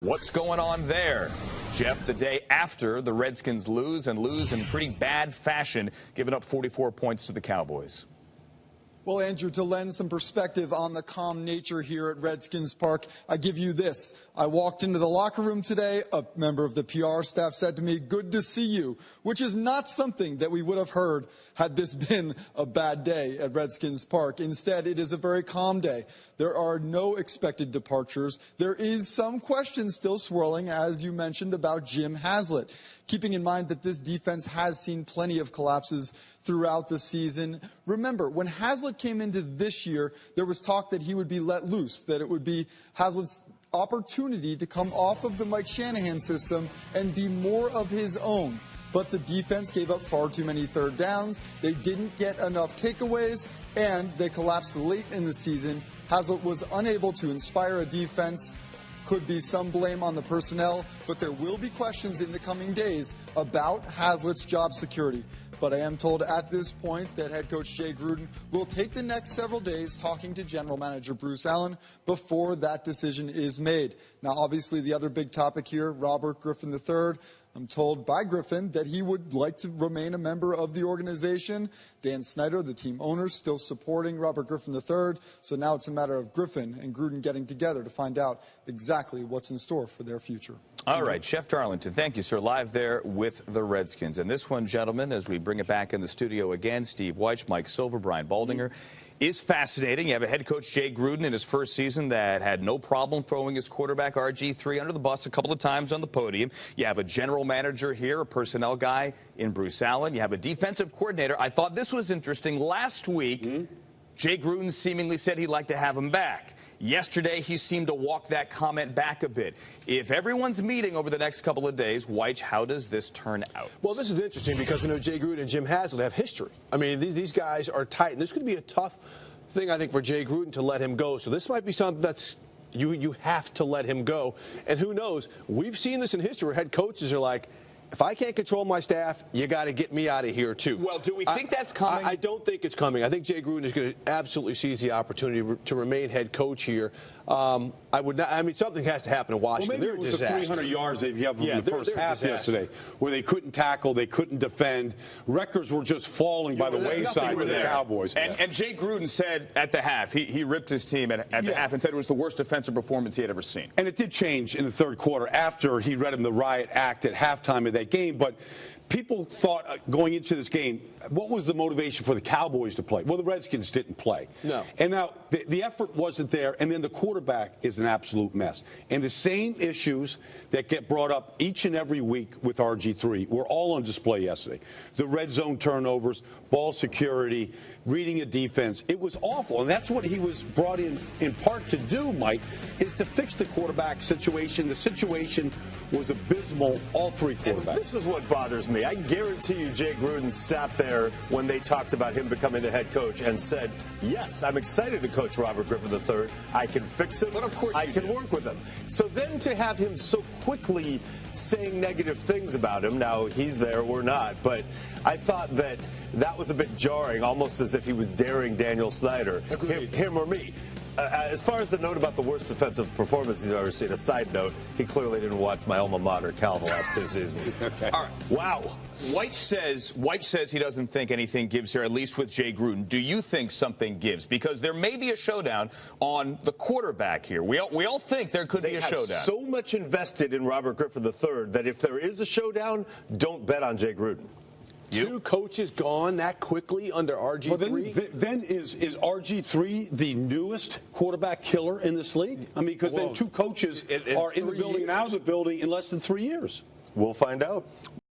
What's going on there? Jeff, the day after the Redskins lose in pretty bad fashion, giving up 44 points to the Cowboys. Well, Andrew, to lend some perspective on the calm nature here at Redskins Park, I give you this. I walked into the locker room today. A member of the PR staff said to me, "Good to see you," which is not something that we would have heard had this been a bad day at Redskins Park. Instead, it is a very calm day. There are no expected departures. There is some questions still swirling, as you mentioned, about Jim Haslett. Keeping in mind that this defense has seen plenty of collapses throughout the season. Remember, when Haslett came into this year, there was talk that he would be let loose, that it would be Haslett's opportunity to come off of the Mike Shanahan system and be more of his own. But the defense gave up far too many third downs. They didn't get enough takeaways, and they collapsed late in the season. Haslett was unable to inspire a defense. Could be some blame on the personnel, but there will be questions in the coming days about Haslett's job security. But I am told at this point that head coach Jay Gruden will take the next several days talking to general manager Bruce Allen before that decision is made. Now, obviously, the other big topic here, Robert Griffin III. I'm told by Griffin that he would like to remain a member of the organization. Dan Snyder, the team owner, still supporting Robert Griffin III. So now it's a matter of Griffin and Gruden getting together to find out exactly what's in store for their future. All right, Chef Darlington, thank you, sir. Live there with the Redskins. And this one, gentlemen, as we bring it back in the studio again, Steve Wyche, Mike Silver, Brian Baldinger, is fascinating. You have a head coach, Jay Gruden, in his first season that had no problem throwing his quarterback, RG3, under the bus a couple of times on the podium. You have a general manager here, a personnel guy in Bruce Allen. You have a defensive coordinator. I thought this was interesting. Last week, Jay Gruden seemingly said he'd like to have him back. Yesterday, he seemed to walk that comment back a bit. If everyone's meeting over the next couple of days, Wyche, how does this turn out? Well, this is interesting because we know Jay Gruden and Jim Haslett have history. I mean, these guys are tight, and this could be a tough thing, I think, for Jay Gruden to let him go. So this might be something that's you have to let him go. And who knows? We've seen this in history where head coaches are like, if I can't control my staff, you got to get me out of here, too. Well, do we think that's coming? I don't think it's coming. I think Jay Gruden is going to absolutely seize the opportunity to remain head coach here. I would not. I mean, something has to happen in Washington. Well, maybe it was the 300 yards they have in the first half yesterday, where they couldn't tackle, they couldn't defend. Records were just falling by the wayside for the Cowboys. And Jay Gruden said at the half, he ripped his team at the half and said it was the worst defensive performance he had ever seen. And it did change in the third quarter after he read him the riot act at halftime of that game. But people thought going into this game, what was the motivation for the Cowboys to play? Well, the Redskins didn't play. No. And now the effort wasn't there, and then the quarterback is an absolute mess. And the same issues that get brought up each and every week with RG3 were all on display yesterday. The red zone turnovers, ball security, reading a defense. It was awful, and that's what he was brought in part to do, Mike, is to fix the quarterback situation. The situation was abysmal, all three quarterbacks. And this is what bothers me. I guarantee you Jay Gruden sat there when they talked about him becoming the head coach and said, yes, I'm excited to coach Robert Griffin III. I can fix him. But of course I can work with him. So then to have him so quickly saying negative things about him, now he's there, we're not, but I thought that was a bit jarring, almost as if he was daring Daniel Snyder, him or me. As far as the note about the worst defensive performance he's ever seen, a side note, he clearly didn't watch my alma mater, Cal, the last two seasons. Okay. All right. Wow. Wyche says he doesn't think anything gives here, at least with Jay Gruden. Do you think something gives? Because there may be a showdown on the quarterback here. We all think there could be a showdown. They have so much invested in Robert Griffin III that if there is a showdown, don't bet on Jay Gruden. Two coaches gone that quickly under RG3? Well, then is RG3 the newest quarterback killer in this league? I mean, because then two coaches are in the building and out of the building in less than 3 years. We'll find out.